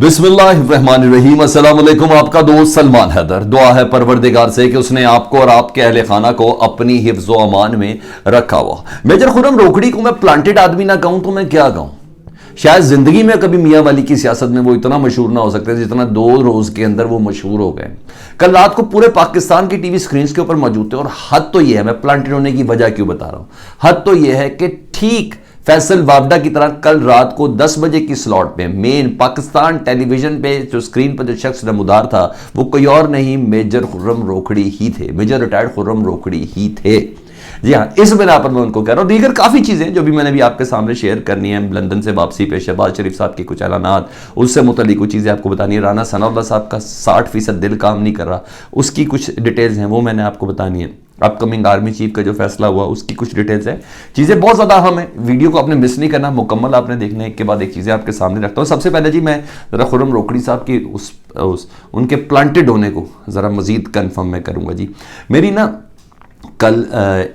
बिस्मिल्लाहिर्रहमानिर्रहीम। अस्सलाम वालेकुम। आपका दोस्त सलमान हैदर। दुआ है परवरदिगार से कि उसने आपको और आपके अहले खाना को अपनी हिफ्ज़ व अमान में रखा हुआ। मेजर खुर्रम रोकड़ी को मैं प्लांटेड आदमी ना कहूं तो मैं क्या कहूं। शायद जिंदगी में कभी मियां वाली की सियासत में वो इतना मशहूर ना हो सकते जितना 2 रोज के अंदर वो मशहूर हो गए। कल रात को पूरे पाकिस्तान की टीवी स्क्रीन के ऊपर मौजूद थे। और हद तो यह है, मैं प्लांटेड होने की वजह क्यों बता रहा हूं, हद तो यह है कि ठीक फैसल वावडा की तरह कल रात को 10 बजे की स्लॉट में मेन पाकिस्तान टेलीविजन पे जो स्क्रीन पर जो शख्स नमूदार था वो कोई और नहीं मेजर खुर्रम रोकड़ी ही थे। मेजर रिटायर्ड खुर्रम रोकड़ी ही थे। जी हाँ, इस बिना पर मैं उनको कह रहा हूँ। दीगर काफ़ी चीज़ें जो भी मैंने भी आपके सामने शेयर करनी है, लंदन से वापसी पे शहबाज शरीफ साहब के कुछ ऐलानात, उससे मुतल्लिक कुछ चीज़ें आपको बतानी है। राना सनाउल्लाह साहब का 60% दिल काम नहीं कर रहा, उसकी कुछ डिटेल्स हैं वो मैंने आपको बतानी है। अपकमिंग आर्मी चीफ का जो फैसला हुआ उसकी कुछ डिटेल्स है। चीज़ें बहुत ज़्यादा अहम है, वीडियो को आपने मिस नहीं करना, मुकम्मल आपने देखना है। एक के बाद एक चीज़ें आपके सामने रखता हूँ। सबसे पहले जी मैं ज़रा खुर्रम रोकड़ी साहब की उनके प्लांटेड होने को ज़रा मज़ीद कन्फर्म मैं करूँगा जी। मेरी ना कल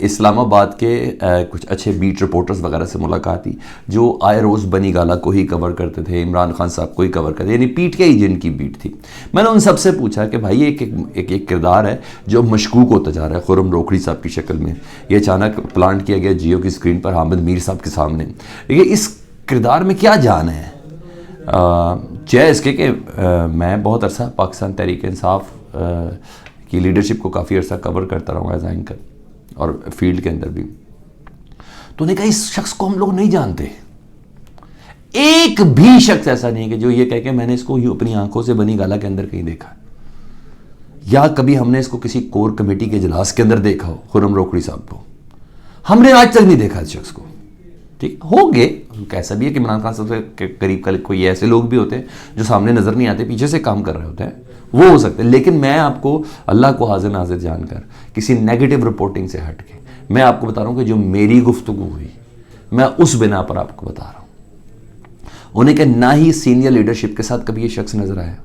इस्लामाबाद के कुछ अच्छे बीट रिपोर्टर्स वगैरह से मुलाकात थी जो आए रोज़ बनी गाला को ही कवर करते थे, इमरान खान साहब को ही कवर करते, यानी पीट के ही जिनकी बीट थी। मैंने उन सबसे पूछा कि भाई एक किरदार है जो मशकूक होता जा रहा है खुर्रम रोकड़ी साहब की शक्ल में। ये अचानक प्लांट किया गया जियो की स्क्रीन पर हामिद मीर साहब के सामने। ये इस किरदार में क्या जान है? जय इसके कि मैं बहुत अरसा पाकिस्तान तहरीक इंसाफ की लीडरशिप को काफ़ी अर्सा कवर करता रहा हूँ एज एंकर और फील्ड के अंदर भी। तो उन्हें कहा इस शख्स को हम लोग नहीं जानते। एक भी शख्स ऐसा नहीं है कि जो ये कह के मैंने इसको यूं अपनी आंखों से बनी गाला के अंदर कहीं देखा या कभी हमने इसको किसी कोर कमेटी के इजलास के अंदर देखा हो। खुर्रम रोकड़ी साहब को हमने आज तक नहीं देखा इस शख्स को। ठीक हो गए, कैसा भी है कि इमरान खान साहब के करीब कोई ऐसे लोग भी होते हैं जो सामने नजर नहीं आते, पीछे से काम कर रहे होते हैं, वो हो सकते हैं। लेकिन मैं आपको अल्लाह को हाजिर नाजिर जानकर किसी नेगेटिव रिपोर्टिंग से हट के मैं आपको बता रहा हूं कि जो मेरी गुफ्तगू हुई मैं उस बिना पर आपको बता रहा हूं। उन्हें कि ना ही सीनियर लीडरशिप के साथ कभी ये शख्स नजर आया,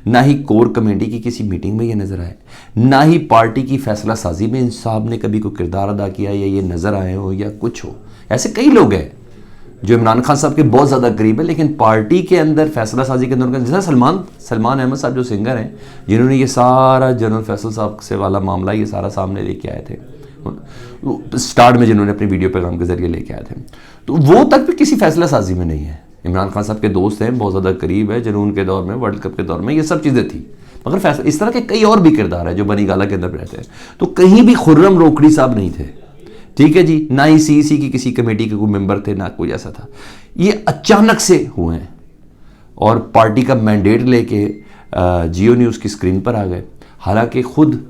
ना ही कोर कमेटी की किसी मीटिंग में ये नजर आए, ना ही पार्टी की फैसला साजी में इन साहब ने कभी कोई किरदार अदा किया या ये नजर आए हो या कुछ हो। ऐसे कई लोग हैं जो इमरान खान साहब के बहुत ज़्यादा करीब है लेकिन पार्टी के अंदर फैसला साजी के अंदर, जैसा सलमान अहमद साहब जो सिंगर हैं जिन्होंने ये सारा जनरल फैसल साहब से वाला मामला ये सारा सामने लेके आए थे स्टार्ट में, जिन्होंने अपनी वीडियो पैगाम के जरिए लेके आए थे, तो वो तक भी किसी फैसला साजी में नहीं है। इमरान खान साहब के दोस्त हैं, बहुत ज़्यादा करीब है, जुनून के दौर में, वर्ल्ड कप के दौर में ये सब चीज़ें थी, मगर फैसला इस तरह के कई और भी किरदार है जो बनी गाला के अंदर रहते हैं। तो कहीं भी खुर्रम रोकड़ी साहब नहीं थे, ठीक है जी, ना ही सीईसी की किसी कमेटी के कोई मेंबर थे, ना कोई ऐसा था। ये अचानक से हुए हैं और पार्टी का मैंडेट लेके जियो न्यूज़ की स्क्रीन पर आ गए। हालांकि खुद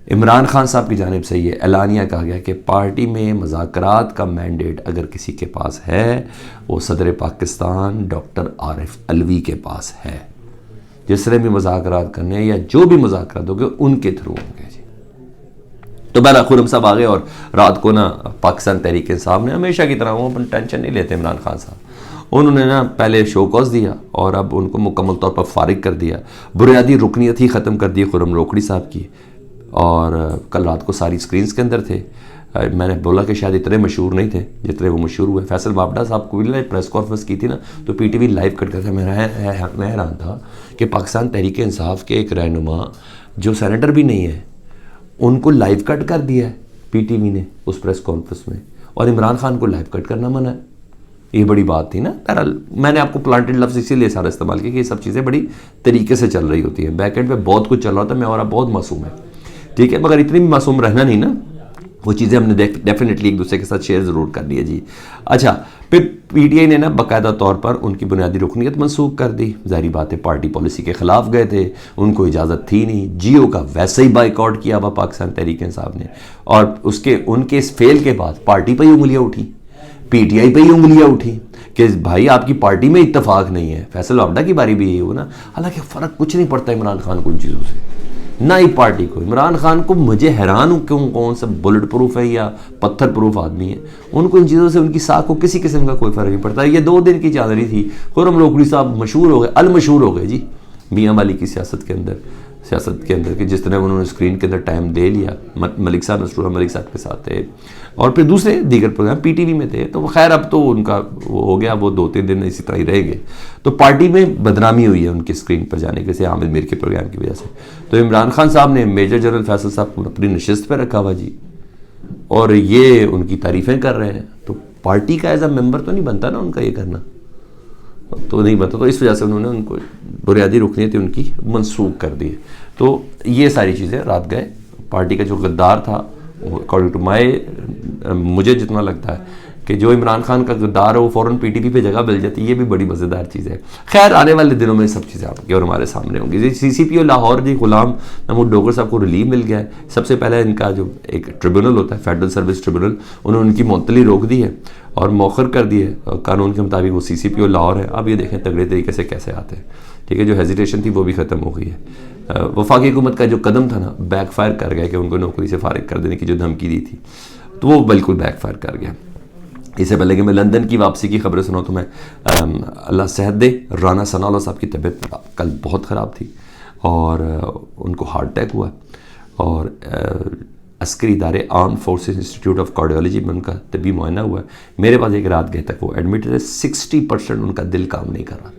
इमरान खान साहब की जानिब से ये ऐलानिया कहा गया कि पार्टी में मुज़ाकरात का मैंडेट अगर किसी के पास है वो सदर पाकिस्तान डॉक्टर आरिफ अलवी के पास है। जिसने भी मुज़ाकरात करने या जो भी मुज़ाकरात होंगे उनके थ्रू होंगे जी। तो बहरा खुर्रम साहब आ गए और रात को ना पाकिस्तान तहरीक इंसाफ ने हमेशा की तरह, वो अपन टेंशन नहीं लेते इमरान खान साहब, उन्होंने ना पहले शो कॉज दिया और अब उनको मुकम्मल तौर पर फारिग कर दिया। बुनियादी रुकनीत ही ख़त्म कर दी खुर्रम रोकड़ी साहब की। और कल रात को सारी स्क्रीन्स के अंदर थे। मैंने बोला कि शायद इतने मशहूर नहीं थे जितने वो मशहूर हुए। फैसल वावडा साहब को भी प्रेस कॉन्फ्रेंस की थी ना तो पीटीवी लाइव कट करता था। मैं हैरान था कि पाकिस्तान तहरीक इंसाफ के एक रहनुमा जो सेनेटर भी नहीं है उनको लाइव कट कर दिया है पीटीवी ने उस प्रेस कॉन्फ्रेंस में, और इमरान खान को लाइव कट करना मना है। ये बड़ी बात थी ना। बहरहाल मैंने आपको प्लांटेड लफ्ज़ इसीलिए सारा इस्तेमाल किया कि ये सब चीज़ें बड़ी तरीके से चल रही होती हैं। बैक एंड पे बहुत कुछ चल रहा होता है, मैं और आप बहुत मासूम है, ठीक है, मगर इतनी भी मासूम रहना नहीं ना। वो चीज़ें हमने डेफिनेटली एक दूसरे के साथ शेयर ज़रूर कर ली है जी। अच्छा, फिर पीटीआई ने ना बाकायदा तौर पर उनकी बुनियादी रुकनीत मनसूख कर दी। ज़ाहिर बात है पार्टी पॉलिसी के ख़िलाफ़ गए थे, उनको इजाज़त थी नहीं। जियो का वैसे ही बाइकआउट किया हुआ पाकिस्तान तहरीक इंसाफ ने, और उनके इस फेल के बाद पार्टी पर ही उंगलियाँ उठी, पीटीआई पर ही उंगलियाँ उठी कि भाई आपकी पार्टी में इत्तफाक नहीं है। फैसल वावडा की बारी भी यही हो ना। हालांकि फ़र्क कुछ नहीं पड़ता इमरान खान को उन चीज़ों से, ना ही पार्टी को। इमरान खान को मुझे हैरान हूँ क्यों कौन सा बुलेट प्रूफ है या पत्थर प्रूफ आदमी है, उनको इन चीज़ों से उनकी साख को किसी किस्म का कोई फ़र्क नहीं पड़ता। ये 2 दिन की चादरी थी। खुर्रम रोकड़ी साहब मशहूर हो गए, अलमशहूर हो गए जी मियाँ वाली की सियासत के अंदर। सियासत के अंदर कि जिस तरह उन्होंने स्क्रीन के अंदर टाइम दे लिया, मलिक साहब नसरुल्लाह मलिक साहब के साथ थे और फिर दूसरे दीगर प्रोग्राम पीटीवी में थे, तो वो खैर अब तो उनका वो हो गया, वो 2-3 दिन इसी तरह ही रहेंगे। तो पार्टी में बदनामी हुई है उनकी स्क्रीन पर जाने के से आमिर मीर के प्रोग्राम की वजह से। तो इमरान खान साहब ने मेजर जनरल फैसल साहब को अपनी नशिस्त पर रखा हुआ जी, और ये उनकी तारीफ़ें कर रहे हैं। तो पार्टी का एज अ मेंबर तो नहीं बनता ना उनका ये करना, तो नहीं बनता, तो इस वजह से उन्होंने उनको बुनियादी रुकनीत उनकी मनसूख कर दी है। तो ये सारी चीज़ें रात गए। पार्टी का जो गद्दार था, अकॉर्डिंग टू मुझे जितना लगता है कि जो इमरान खान का गद्दार है वो फ़ौरन पीटीपी पे जगह मिल जाती है, ये भी बड़ी मज़ेदार चीज़ है। खैर आने वाले दिनों में सब चीज़ें आपके और हमारे सामने होंगी। सीसीपीओ लाहौर जी गुलाम महमूद डोगर साहब को रिलीव मिल गया है। सबसे पहले इनका जो एक ट्रिब्यूनल होता है, फेडरल सर्विस ट्रिब्यूनल, उन्होंने उनकी मुअत्तली रोक दी है और मौखर कर दी है कानून के मुताबिक। वो सीसीपीओ लाहौर है। अब ये देखें तगड़े तरीके से कैसे आते हैं, ठीक है। जो हेजिटेशन थी वो भी ख़त्म हो गई है। वफाकी हुकूमत का जो कदम था ना, बैकफायर कर गया कि उनको नौकरी से फारिग कर देने की जो धमकी दी थी, तो वो बिल्कुल बैकफायर कर गया। इससे पहले कि मैं लंदन की वापसी की खबरें सुनाऊँ तो मैं अल्लाह सेहत दे, राना सनाउल्लाह साहब की तबीयत कल बहुत ख़राब थी और उनको हार्ट अटैक हुआ और अस्करी इदारे arm forces institute of cardiology में उनका तबी मुआयना हुआ। मेरे पास एक रात गए तक वो एडमिटेड है। 60% उनका दिल काम नहीं कर रहा,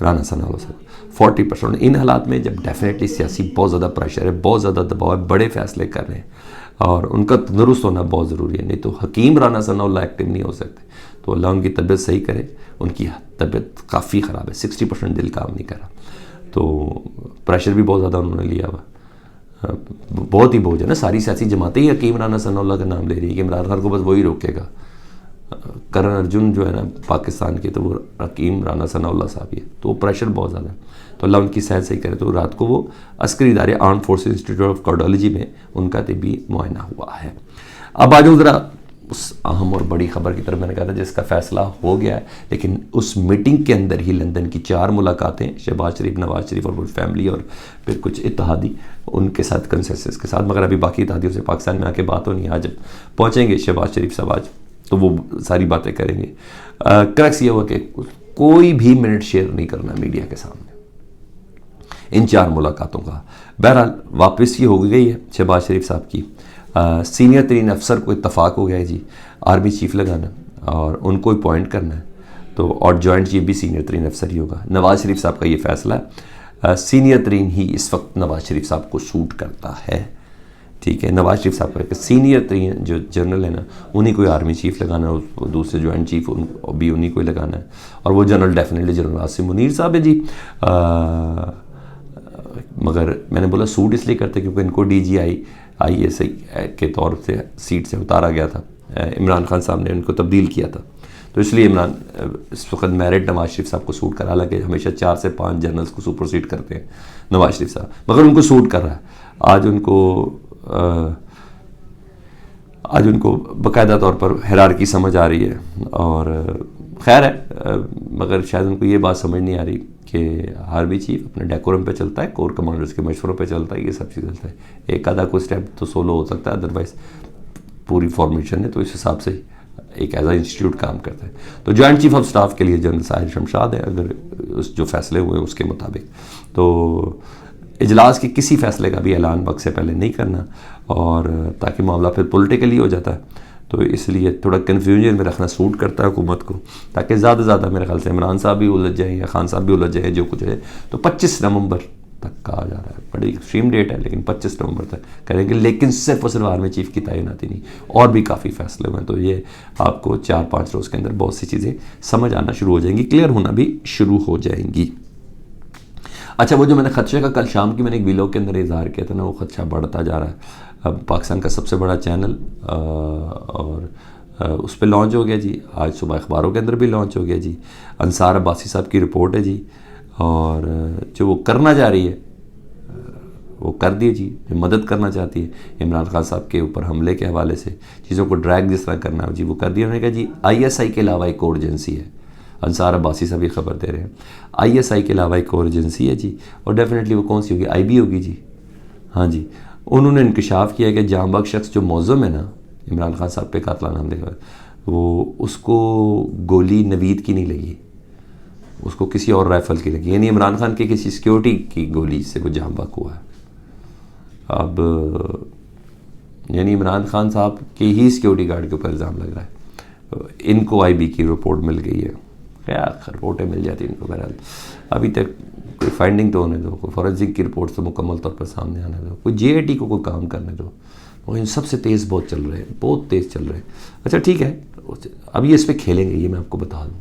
राना सनाउल्लाह साहब 40%। इन हालात में जब डेफिनेटली सियासी बहुत ज़्यादा प्रेशर है, बहुत ज़्यादा दबाव है, बड़े फैसले कर रहे हैं और उनका तंदुरुस्त होना बहुत ज़रूरी है, नहीं तो हकीम राना सनाउल्लाह एक्टिव नहीं हो सकते। तो अल्लाह उनकी तबीयत सही करे। उनकी तबीयत काफ़ी ख़राब है, 60% दिल काम नहीं कर रहा, तो प्रेशर भी बहुत ज़्यादा उन्होंने लिया हुआ। बहुत ही बोझ है ना, सारी सियासी जमातें ही हकीम राना सनाउल्लाह का नाम ले रही है कि इमरान खान को बस वही रोकेगा। करण अर्जुन जो है ना पाकिस्तान के, तो वो हकीम राना सनाउल्लाह साहब ही है, तो प्रेशर बहुत ज़्यादा है। तो अल्लाह उनकी सेहत सही करे। तो रात को वो अस्करी इदारे arm forces institute of cardiology में उनका तबी मुआयना हुआ है। अब आ जाऊँ ज़रा उस अहम और बड़ी खबर की तरफ। मैंने कहा था जिसका फैसला हो गया है, लेकिन उस मीटिंग के अंदर ही लंदन की 4 मुलाकातें शहबाज शरीफ, नवाज शरीफ और फैमिली और फिर कुछ इत्तेहादी उनके साथ कंसेंसस के साथ, मगर अभी बाकी इत्तेहादियों से पाकिस्तान में आके बात होनी है। आज पहुँचेंगे शहबाज शरीफ साहब आज, तो वो सारी बातें करेंगे। क्रक्स ये हुआ कि कोई भी मिनट शेयर नहीं करना मीडिया के सामने इन 4 मुलाकातों का। बहरहाल वापसी हो गई है शहबाज शरीफ साहब की। सीनियर तरीन अफसर को इत्तफाक हो गया है जी आर्मी चीफ लगाना और उनको अपॉइंट करना है, तो और जॉइंट चीफ भी सीनियर तरीन अफसर ही होगा। नवाज शरीफ साहब का ये फैसला है। सीनियर तरीन ही इस वक्त नवाज शरीफ साहब को सूट करता है, ठीक है। नवाज शरीफ साहब का सीनियर तरीन जो जनरल है ना, उन्हीं को आर्मी चीफ लगाना है, दूसरे जॉइंट चीफ भी उन्हीं को ही लगाना है। और वो general definitely general Asim Munir साहब है जी। मगर मैंने बोला सूट इसलिए करते क्योंकि इनको DGI के तौर से सीट से उतारा गया था। इमरान खान साहब ने उनको तब्दील किया था, तो इसलिए इमरान इस वक्त मेरिट नवाज शरीफ साहब को सूट करा। हालांकि हमेशा 4 से 5 जनरल्स को सुपरसीड करते हैं नवाज शरीफ साहब, मगर उनको सूट कर रहा है। आज उनको बाकायदा तौर पर हिरारकी समझ आ रही है और खैर है, मगर शायद उनको ये बात समझ नहीं आ रही कि आर्मी चीफ अपने डेकोरम पे चलता है, कोर कमांडर्स के मशवरों पे चलता है, ये सब चीज़ चलता है। एक आधा कोई स्टेप तो सोलो हो सकता है, अदरवाइज पूरी फॉर्मेशन है, तो इस हिसाब से एक एज इंस्टीट्यूट काम करता है। तो जॉइंट चीफ ऑफ स्टाफ के लिए जनरल साहिर शमशाद है, अगर उस जो फैसले हुए उसके मुताबिक। तो इजलास के किसी फैसले का भी ऐलान वक्त से पहले नहीं करना, और ताकि मामला फिर पॉलिटिकली हो जाता है, तो इसलिए थोड़ा कन्फ्यूजन में रखना सूट करता है हुकूमत को, ताकि ज़्यादा से ज़्यादा मेरे ख्याल से इमरान साहब भी उलझ जाएँ या खान साहब भी उलझ जाए, जो कुछ है। तो 25 नवंबर तक कहा जा रहा है, बड़ी एक्सट्रीम डेट है, लेकिन 25 नवंबर तक करेंगे। लेकिन सिर्फ और सिर्फ आर्मी चीफ की तैनाती नहीं, और भी काफ़ी फैसले हुए हैं। तो ये आपको 4-5 रोज़ के अंदर बहुत सी चीज़ें समझ आना शुरू हो जाएंगी, क्लियर होना भी शुरू हो जाएंगी। अच्छा, वो जो मैंने खदशे का कल शाम की मैंने एक वीडियो के अंदर इजहार किया था ना, वो खदशा बढ़ता जा रहा है। अब पाकिस्तान का सबसे बड़ा चैनल और उस पर लॉन्च हो गया जी, आज सुबह अखबारों के अंदर भी लॉन्च हो गया जी। अंसार अब्बासी साहब की रिपोर्ट है जी, और जो वो करना चाह रही है वो कर दिए जी, जो मदद करना चाहती है इमरान खान साहब के ऊपर हमले के हवाले से, चीज़ों को ड्रैग जिस तरह करना है जी, वो कर दिया। उन्होंने कहा जी ISI के अलावा एक और एजेंसी है, अंसार अब्बासी साहब ये खबर दे रहे हैं, ISI के अलावा एक और एजेंसी है जी, और डेफिनेटली वो कौन सी होगी, IB होगी जी। हाँ जी, उन्होंने इंकशाफ किया कि जांबाग शख्स जो मौज़ूम है ना इमरान खान साहब पे कातलाना हमले का, वो उसको गोली नवीद की नहीं लगी, उसको किसी और राइफल की लगी, यानी इमरान खान के किसी सिक्योरिटी की गोली से वो जाम बहक हुआ है। अब यानी इमरान खान साहब के ही सिक्योरिटी गार्ड के ऊपर इल्ज़ाम लग रहा है। इनको आईबी की रिपोर्ट मिल गई है, क्या रिपोर्टें मिल जाती हैं इनको, बहरहाल अभी तक कोई फाइंडिंग तो होने दो, कोई फॉरेंसिक की रिपोर्ट तो मुकम्मल तौर पर सामने आने दो, कोई जेआईटी को कोई काम करने दो। वो इन सबसे तेज़ बहुत चल रहे हैं, बहुत तेज़ चल रहे हैं। अच्छा ठीक है, अब ये इस पर खेलेंगे, ये मैं आपको बता दूँ,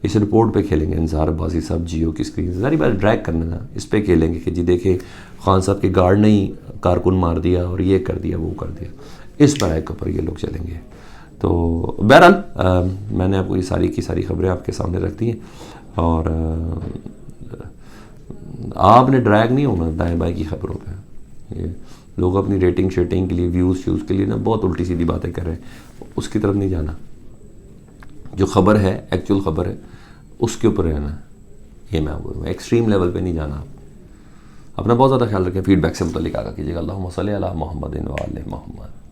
इस रिपोर्ट पे खेलेंगे। इंसार अब्बासी साहब जियो की स्क्रीन से सारी बात ड्रैग करना ना, इस पे खेलेंगे कि जी देखें खान साहब के गार्ड ने ही कारकुन मार दिया और ये कर दिया वो कर दिया, इस पर के ऊपर ये लोग चलेंगे। तो बहरहाल मैंने आपको ये सारी की सारी खबरें आपके सामने रख दी हैं, और आपने ड्रैग नहीं होना दाएँ बाएँ की खबरों पे। ये लोग अपनी रेटिंग शेटिंग के लिए, व्यूज़ व्यूज़ के लिए ना बहुत उल्टी सीधी बातें कर रहे हैं, उसकी तरफ नहीं जाना। जो खबर है, एक्चुअल खबर है, उसके ऊपर रहना, ये मैं बोलूँगा। एक्सट्रीम लेवल पे नहीं जाना। आप अपना बहुत ज़्यादा ख्याल रखें। फीडबैक से मुतल्लिक आगा कीजिएगा। अल्लाहुम्मा सल्ली अला मुहम्मदिन व आले मुहम्मद।